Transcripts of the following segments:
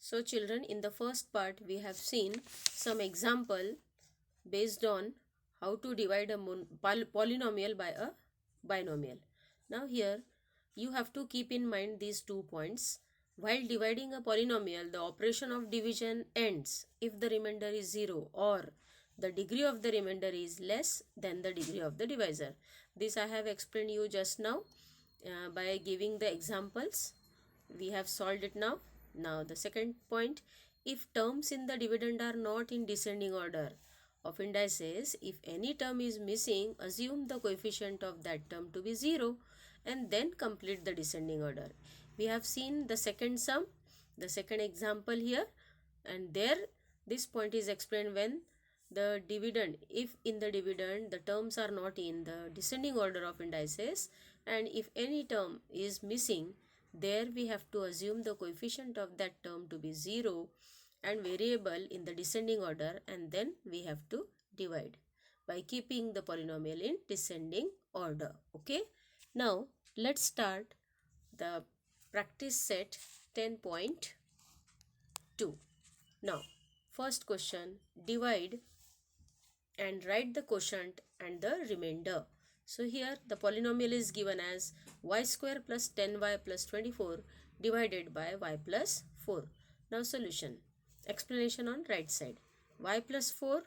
So children, in the first part we have seen some example based on how to divide a polynomial by a binomial. Now here you have to keep in mind these 2 points. While dividing a polynomial, the operation of division ends if the remainder is 0 or the degree of the remainder is less than the degree of the divisor. This I have explained you just now by giving the examples. We have solved it now. Now the second point, if terms in the dividend are not in descending order of indices, if any term is missing, assume the coefficient of that term to be 0 and then complete the descending order. We have seen the second sum, the second example here, and there this point is explained when the dividend, if in the dividend the terms are not in the descending order of indices and if any term is missing, there we have to assume the coefficient of that term to be 0 and variable in the descending order, and then we have to divide by keeping the polynomial in descending order. Okay, now let's start the practice set 10.2. Now first question, divide and write the quotient and the remainder. So here the polynomial is given as y square plus 10y plus 24 divided by y plus 4. Now solution. Explanation on right side. Y plus 4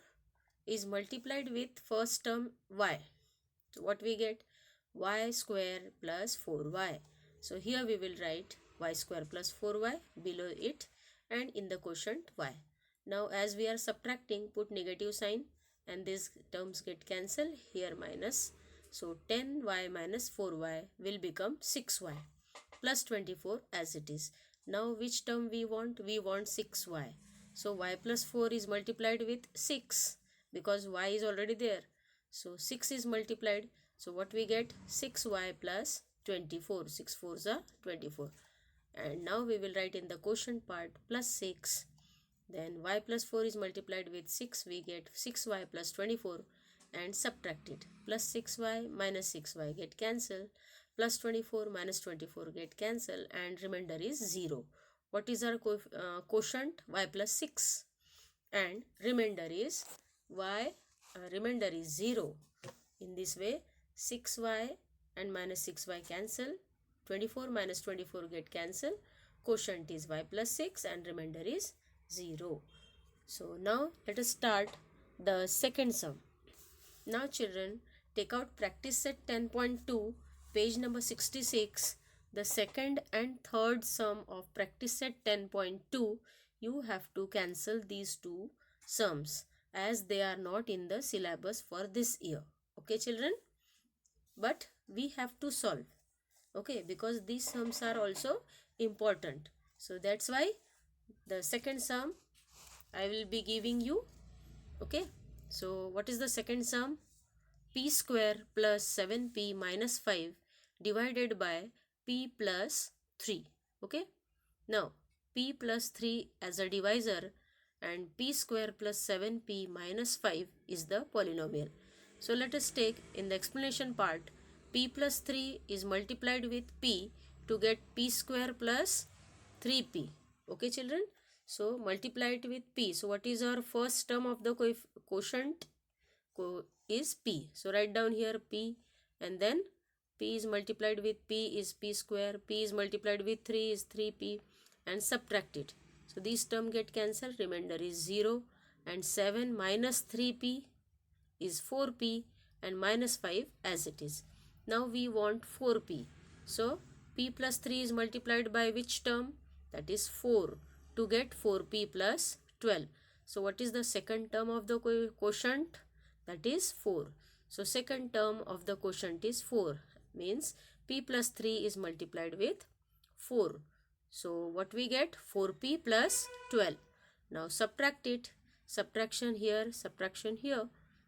is multiplied with first term y. So what we get? Y square plus 4y. So here we will write y square plus 4y below it and in the quotient y. Now as we are subtracting, put negative sign and these terms get cancelled, here minus. So 10y minus 4y will become 6y plus 24 as it is. Now which term we want? We want 6y. So y plus 4 is multiplied with 6 because y is already there. So 6 is multiplied. So what we get? 6y plus 24. 6 4s are 24. And now we will write in the quotient part plus 6. Then y plus 4 is multiplied with 6. We get 6y plus 24 and subtract it. Plus 6y minus 6y get cancelled. Plus 24 minus 24 get cancelled and remainder is 0. What is our quotient? Y plus 6 and remainder is y. Remainder is 0. In this way 6y and minus 6y cancel. 24 minus 24 get cancelled. Quotient is y plus 6 and remainder is 0. So now let us start the second sum. Now children, take out practice set 10.2, page number 66. The second and third sum of practice set 10.2, you have to cancel these two sums as they are not in the syllabus for this year. Okay children? But we have to solve. Okay, because these sums are also important. So that's why the second sum I will be giving you. Okay, so what is the second sum? P square plus 7p minus 5 divided by p plus 3. Okay, now p plus 3 as a divisor and p square plus 7p minus 5 is the polynomial. So let us take in the explanation part, p plus 3 is multiplied with p to get p square plus 3p. Okay children, so multiply it with p. So what is our first term of the quotient? Is p. So write down here p and then p is multiplied with p is p square, p is multiplied with 3 is 3p and subtract it. So these term get cancelled, remainder is 0 and 7 minus 3p is 4p and minus 5 as it is. Now we want 4p. So p plus 3 is multiplied by which term? That is 4 to get 4p plus 12. So what is the second term of the quotient? That is 4. So second term of the quotient is 4. Means p plus 3 is multiplied with 4. So what we get? 4p plus 12. Now subtract it. Subtraction here, subtraction here.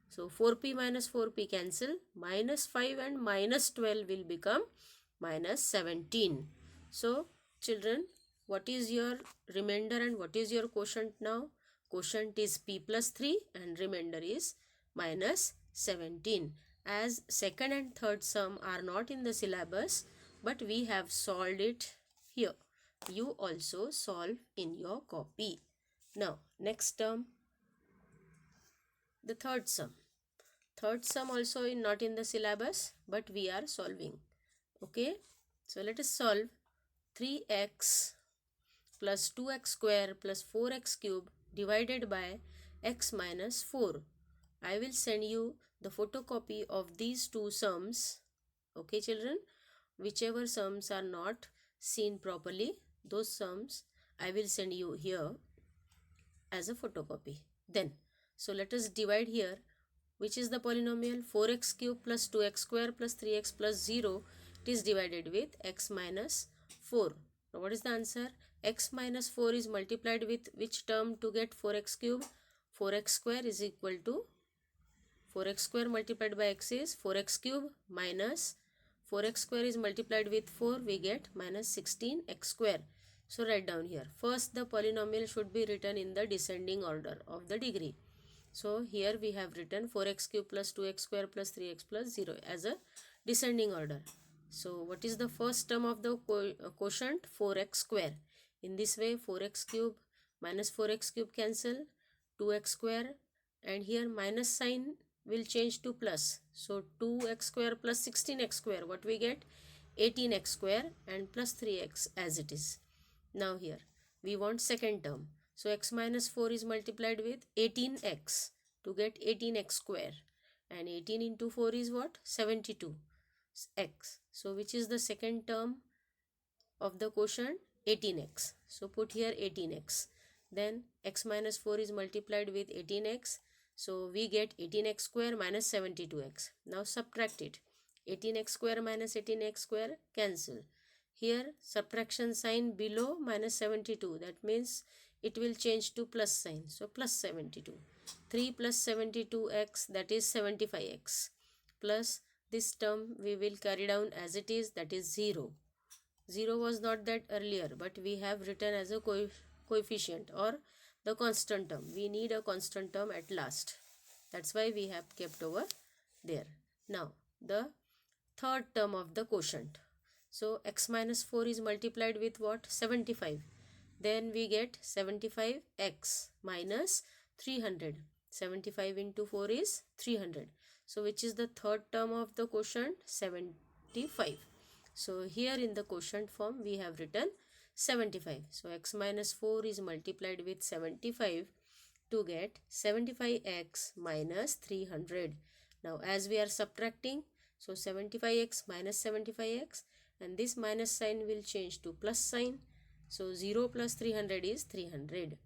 So 4p minus 4p cancel. Minus 5 and minus 12 will become minus 17. So children, what is your remainder and what is your quotient now? Quotient is p plus 3 and remainder is minus 17. As second and third sum are not in the syllabus, but we have solved it here. you also solve in your copy. Now next term, the third sum. Third sum also not in the syllabus, but we are solving. Okay, so let us solve 3x plus 2x square plus 4x cube divided by x minus 4. I will send you the photocopy of these two sums. Okay children, whichever sums are not seen properly, those sums I will send you here as a photocopy. Then, so let us divide here. Which is the polynomial? 4x cube plus 2x square plus 3x plus 0. It is divided with x minus 4. Now what is the answer? X minus 4 is multiplied with which term to get 4x cube? 4x square is equal to 4x square multiplied by x is 4x cube minus 4x square is multiplied with 4, we get minus 16x square. So write down here. First the polynomial should be written in the descending order of the degree. So here we have written 4x cube plus 2x square plus 3x plus 0 as a descending order. So what is the first term of the quotient? 4x square. In this way 4x cube minus 4x cube cancel, 2x square, and here minus sign will change to plus. So 2x square plus 16x square, what we get? 18x square and plus 3x as it is. Now here we want second term. So x minus 4 is multiplied with 18x to get 18x square, and 18 into 4 is what? 72x. So which is the second term of the quotient? 18x. So put here 18x. Then x minus 4 is multiplied with 18x. So we get 18x square minus 72x. Now subtract it. 18x square minus 18x square cancel. Here subtraction sign below minus 72. That means it will change to plus sign. So plus 72. 3 plus 72x, that is 75x. Plus this term we will carry down as it is, that is 0. 0 was not that earlier, but we have written as a coefficient or the constant term. We need a constant term at last. That's why we have kept over there. Now the third term of the quotient. So x minus 4 is multiplied with what? 75. Then we get 75x minus 300. 75 into 4 is 300. So which is the third term of the quotient? 75. So here in the quotient form we have written 75. So x minus 4 is multiplied with 75 to get 75x minus 300. Now as we are subtracting, so 75x minus 75x, and this minus sign will change to plus sign. So 0 plus 300 is 300.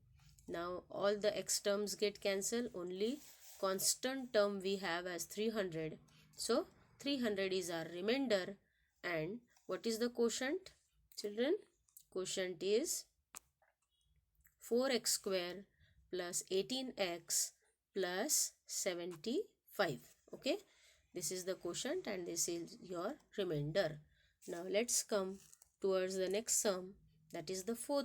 Now all the x terms get cancelled, only constant term we have as 300. So 300 is our remainder. And what is the quotient, children? Quotient is 4x square plus 18x plus 75. Okay, this is the quotient and this is your remainder. Now let's come towards the next sum, that is the fourth